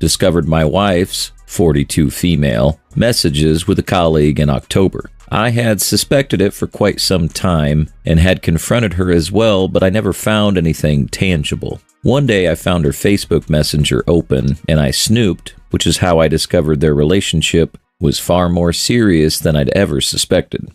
discovered my wife's, 42 female, messages with a colleague in October. I had suspected it for quite some time and had confronted her as well, but I never found anything tangible. One day I found her Facebook Messenger open and I snooped, which is how I discovered their relationship was far more serious than I'd ever suspected.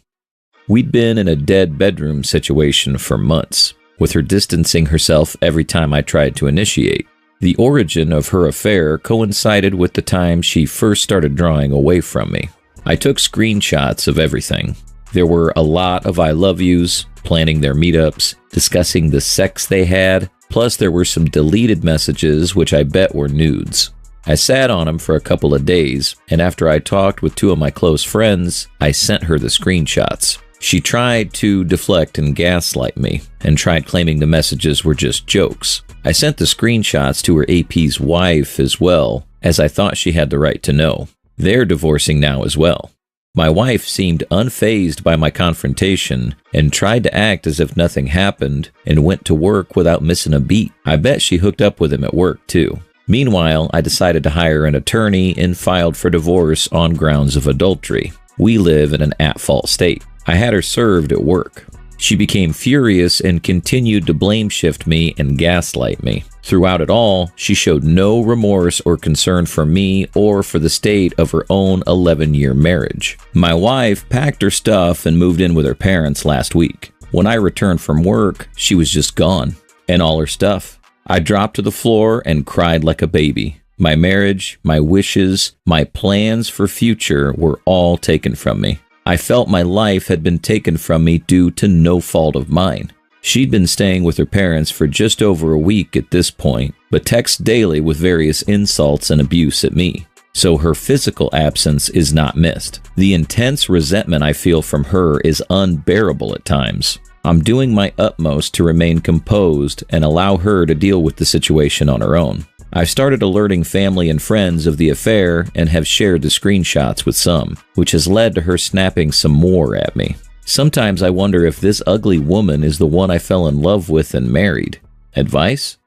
We'd been in a dead bedroom situation for months, with her distancing herself every time I tried to initiate. The origin of her affair coincided with the time she first started drawing away from me. I took screenshots of everything. There were a lot of I love yous, planning their meetups, discussing the sex they had, plus there were some deleted messages which I bet were nudes. I sat on them for a couple of days, and after I talked with two of my close friends, I sent her the screenshots. She tried to deflect and gaslight me, and tried claiming the messages were just jokes. I sent the screenshots to her AP's wife as well, as I thought she had the right to know. They're divorcing now as well. My wife seemed unfazed by my confrontation and tried to act as if nothing happened and went to work without missing a beat. I bet she hooked up with him at work too. Meanwhile, I decided to hire an attorney and filed for divorce on grounds of adultery. We live in an at-fault state. I had her served at work. She became furious and continued to blame shift me and gaslight me. Throughout it all, she showed no remorse or concern for me or for the state of her own 11-year marriage. My wife packed her stuff and moved in with her parents last week. When I returned from work, she was just gone, and all her stuff. I dropped to the floor and cried like a baby. My marriage, my wishes, my plans for future were all taken from me. I felt my life had been taken from me due to no fault of mine. She'd been staying with her parents for just over a week at this point, but texts daily with various insults and abuse at me. So her physical absence is not missed. The intense resentment I feel from her is unbearable at times. I'm doing my utmost to remain composed and allow her to deal with the situation on her own. I've started alerting family and friends of the affair and have shared the screenshots with some, which has led to her snapping some more at me. Sometimes I wonder if this ugly woman is the one I fell in love with and married. Advice?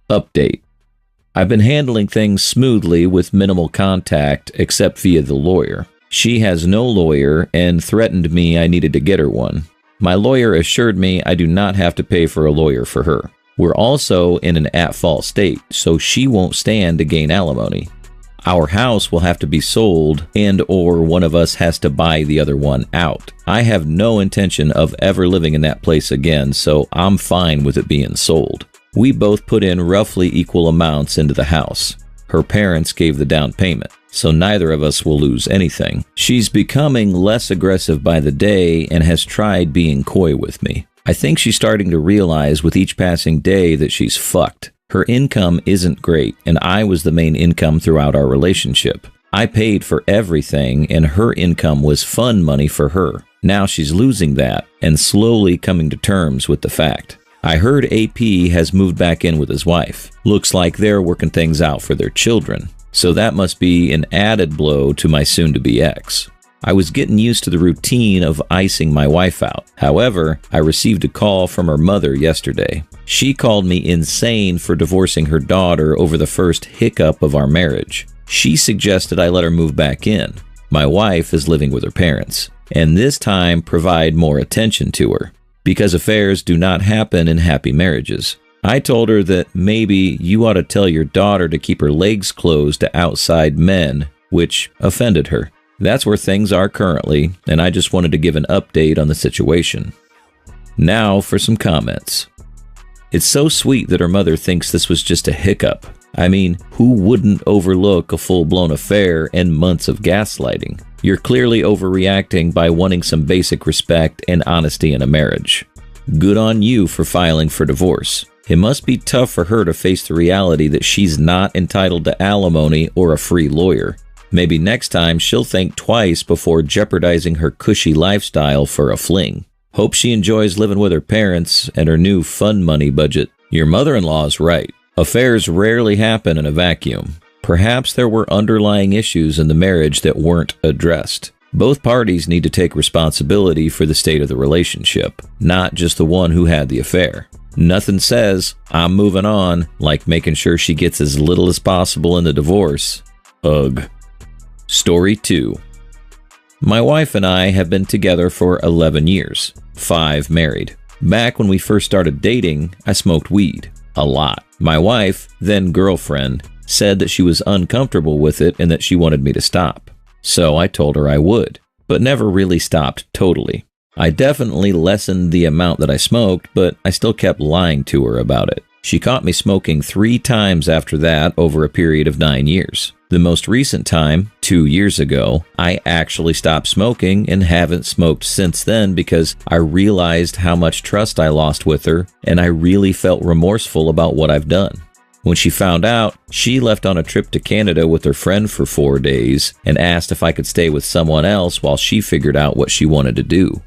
Update. I've been handling things smoothly with minimal contact except via the lawyer. She has no lawyer and threatened me I needed to get her one. My lawyer assured me I do not have to pay for a lawyer for her. We're also in an at-fault state, so she won't stand to gain alimony. Our house will have to be sold and/or one of us has to buy the other one out. I have no intention of ever living in that place again, so I'm fine with it being sold. We both put in roughly equal amounts into the house. Her parents gave the down payment, so neither of us will lose anything. She's becoming less aggressive by the day and has tried being coy with me. I think she's starting to realize with each passing day that she's fucked. Her income isn't great, and I was the main income throughout our relationship. I paid for everything, and her income was fun money for her. Now she's losing that and slowly coming to terms with the fact. I heard AP has moved back in with his wife. Looks like they're working things out for their children. So that must be an added blow to my soon-to-be ex. I was getting used to the routine of icing my wife out. However, I received a call from her mother yesterday. She called me insane for divorcing her daughter over the first hiccup of our marriage. She suggested I let her move back in. My wife is living with her parents, and this time provide more attention to her, because affairs do not happen in happy marriages. I told her that maybe you ought to tell your daughter to keep her legs closed to outside men, which offended her. That's where things are currently, and I just wanted to give an update on the situation. Now for some comments. It's so sweet that her mother thinks this was just a hiccup. I mean, who wouldn't overlook a full-blown affair and months of gaslighting? You're clearly overreacting by wanting some basic respect and honesty in a marriage. Good on you for filing for divorce. It must be tough for her to face the reality that she's not entitled to alimony or a free lawyer. Maybe next time she'll think twice before jeopardizing her cushy lifestyle for a fling. Hope she enjoys living with her parents and her new fun money budget. Your mother-in-law's right. Affairs rarely happen in a vacuum. Perhaps there were underlying issues in the marriage that weren't addressed. Both parties need to take responsibility for the state of the relationship, not just the one who had the affair. Nothing says, I'm moving on, like making sure she gets as little as possible in the divorce. Ugh. Story 2. My wife and I have been together for 11 years, 5 married. Back when we first started dating, I smoked weed. A lot. My wife, then girlfriend, said that she was uncomfortable with it and that she wanted me to stop. So I told her I would, but never really stopped totally. I definitely lessened the amount that I smoked, but I still kept lying to her about it. She caught me smoking 3 times after that over a period of 9 years. The most recent time, 2 years ago, I actually stopped smoking and haven't smoked since then because I realized how much trust I lost with her and I really felt remorseful about what I've done. When she found out, she left on a trip to Canada with her friend for 4 days and asked if I could stay with someone else while she figured out what she wanted to do.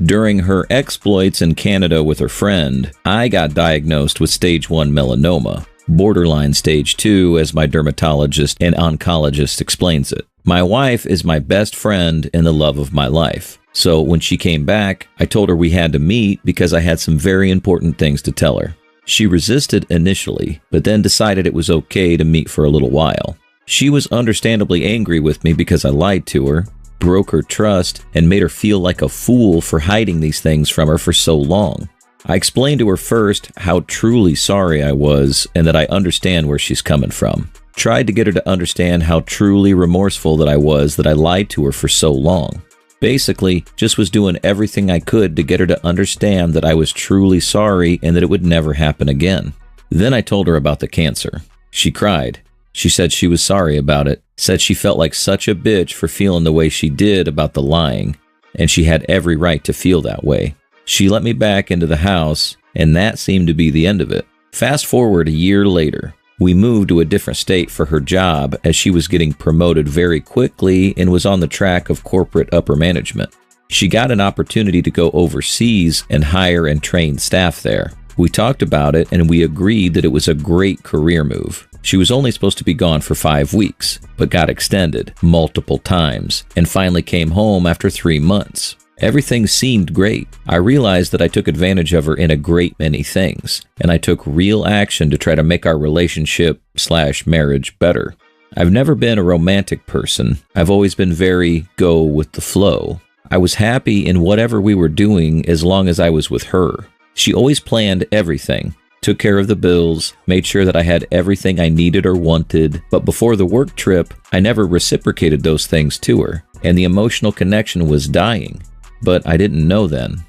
During her exploits in Canada with her friend, I got diagnosed with stage 1 melanoma, borderline stage 2 as my dermatologist and oncologist explains it. My wife is my best friend and the love of my life. So when she came back, I told her we had to meet because I had some very important things to tell her. She resisted initially, but then decided it was okay to meet for a little while. She was understandably angry with me because I lied to her, broke her trust, and made her feel like a fool for hiding these things from her for so long. I explained to her first how truly sorry I was and that I understand where she's coming from. Tried to get her to understand how truly remorseful that I was that I lied to her for so long. Basically, just was doing everything I could to get her to understand that I was truly sorry and that it would never happen again. Then I told her about the cancer. She cried. She said she was sorry about it, said she felt like such a bitch for feeling the way she did about the lying, and she had every right to feel that way. She let me back into the house, and that seemed to be the end of it. Fast forward a year later, we moved to a different state for her job as she was getting promoted very quickly and was on the track of corporate upper management. She got an opportunity to go overseas and hire and train staff there. We talked about it and we agreed that it was a great career move. She was only supposed to be gone for 5 weeks, but got extended multiple times and finally came home after 3 months. Everything seemed great. I realized that I took advantage of her in a great many things, and I took real action to try to make our relationship/marriage better. I've never been a romantic person. I've always been very go with the flow. I was happy in whatever we were doing as long as I was with her. She always planned everything, took care of the bills, made sure that I had everything I needed or wanted, but before the work trip, I never reciprocated those things to her, and the emotional connection was dying. But I didn't know then.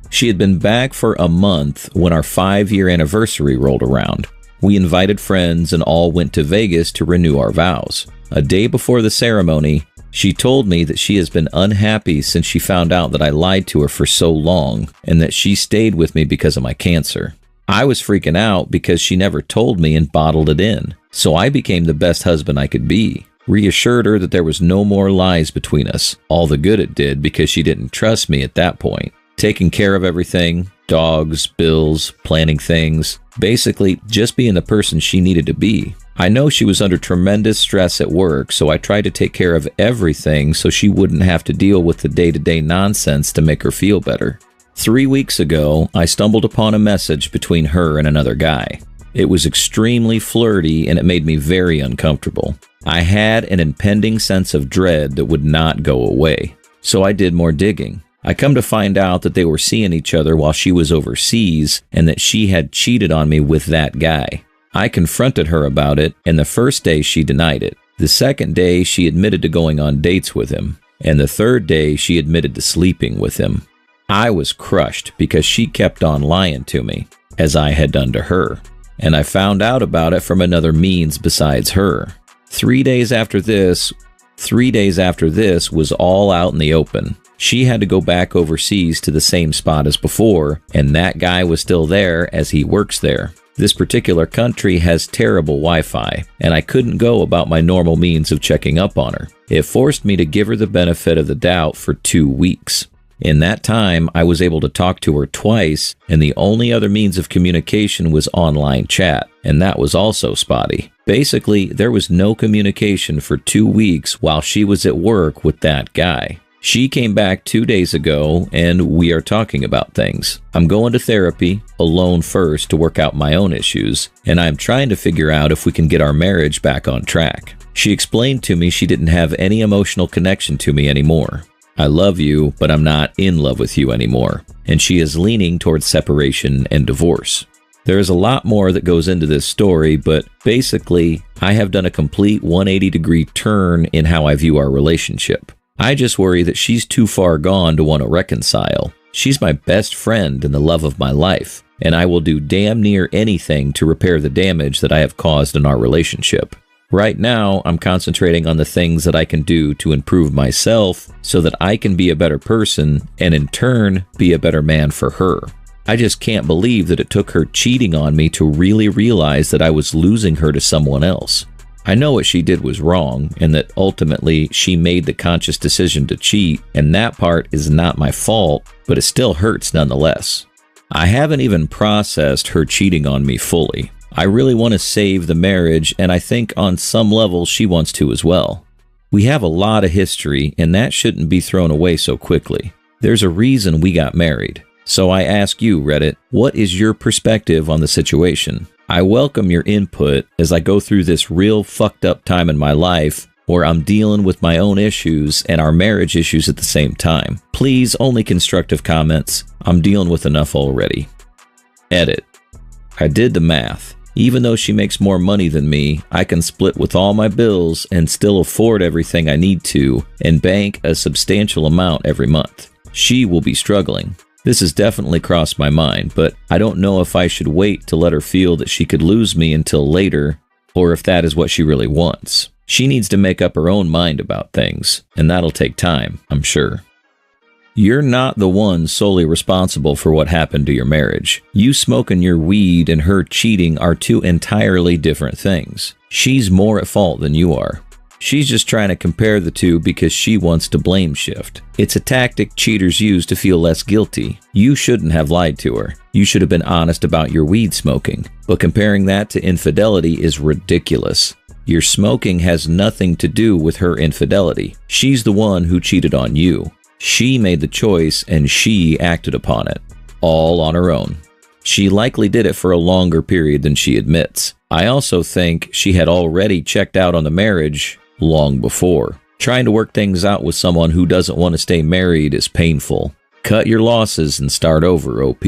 She had been back for a month when our 5-year anniversary rolled around. We invited friends and all went to Vegas to renew our vows. A day before the ceremony, she told me that she has been unhappy since she found out that I lied to her for so long and that she stayed with me because of my cancer. I was freaking out because she never told me and bottled it in, so I became the best husband I could be. Reassured her that there was no more lies between us, all the good it did because she didn't trust me at that point. Taking care of everything, dogs, bills, planning things, basically just being the person she needed to be. I know she was under tremendous stress at work, so I tried to take care of everything so she wouldn't have to deal with the day-to-day nonsense to make her feel better. 3 weeks ago, I stumbled upon a message between her and another guy. It was extremely flirty and it made me very uncomfortable. I had an impending sense of dread that would not go away, so I did more digging. I come to find out that they were seeing each other while she was overseas and that she had cheated on me with that guy. I confronted her about it, and the first day she denied it. The second day she admitted to going on dates with him, and the third day she admitted to sleeping with him. I was crushed because she kept on lying to me, as I had done to her, and I found out about it from another means besides her. 3 days after this was all out in the open. She had to go back overseas to the same spot as before, and that guy was still there as he works there. This particular country has terrible Wi-Fi, and I couldn't go about my normal means of checking up on her. It forced me to give her the benefit of the doubt for 2 weeks. In that time, I was able to talk to her twice, and the only other means of communication was online chat, and that was also spotty. Basically, there was no communication for 2 weeks while she was at work with that guy. She came back 2 days ago, and we are talking about things. I'm going to therapy, alone first, to work out my own issues, and I'm trying to figure out if we can get our marriage back on track. She explained to me she didn't have any emotional connection to me anymore. I love you, but I'm not in love with you anymore, and she is leaning towards separation and divorce. There is a lot more that goes into this story, but basically, I have done a complete 180-degree turn in how I view our relationship. I just worry that she's too far gone to want to reconcile. She's my best friend and the love of my life, and I will do damn near anything to repair the damage that I have caused in our relationship. Right now, I'm concentrating on the things that I can do to improve myself so that I can be a better person and in turn be a better man for her. I just can't believe that it took her cheating on me to really realize that I was losing her to someone else. I know what she did was wrong and that ultimately she made the conscious decision to cheat, and that part is not my fault, but it still hurts nonetheless. I haven't even processed her cheating on me fully. I really want to save the marriage, and I think on some level she wants to as well. We have a lot of history, and that shouldn't be thrown away so quickly. There's a reason we got married. So I ask you, Reddit, what is your perspective on the situation? I welcome your input as I go through this real fucked up time in my life where I'm dealing with my own issues and our marriage issues at the same time. Please, only constructive comments. I'm dealing with enough already. Edit. I did the math. Even though she makes more money than me, I can split with all my bills and still afford everything I need to and bank a substantial amount every month. She will be struggling. This has definitely crossed my mind, but I don't know if I should wait to let her feel that she could lose me until later, or if that is what she really wants. She needs to make up her own mind about things, and that'll take time, I'm sure. You're not the one solely responsible for what happened to your marriage. You smoking your weed and her cheating are two entirely different things. She's more at fault than you are. She's just trying to compare the two because she wants to blame shift. It's a tactic cheaters use to feel less guilty. You shouldn't have lied to her. You should have been honest about your weed smoking. But comparing that to infidelity is ridiculous. Your smoking has nothing to do with her infidelity. She's the one who cheated on you. She made the choice and she acted upon it. All on her own. She likely did it for a longer period than she admits. I also think she had already checked out on the marriage long before. Trying to work things out with someone who doesn't want to stay married is painful. Cut your losses and start over, OP.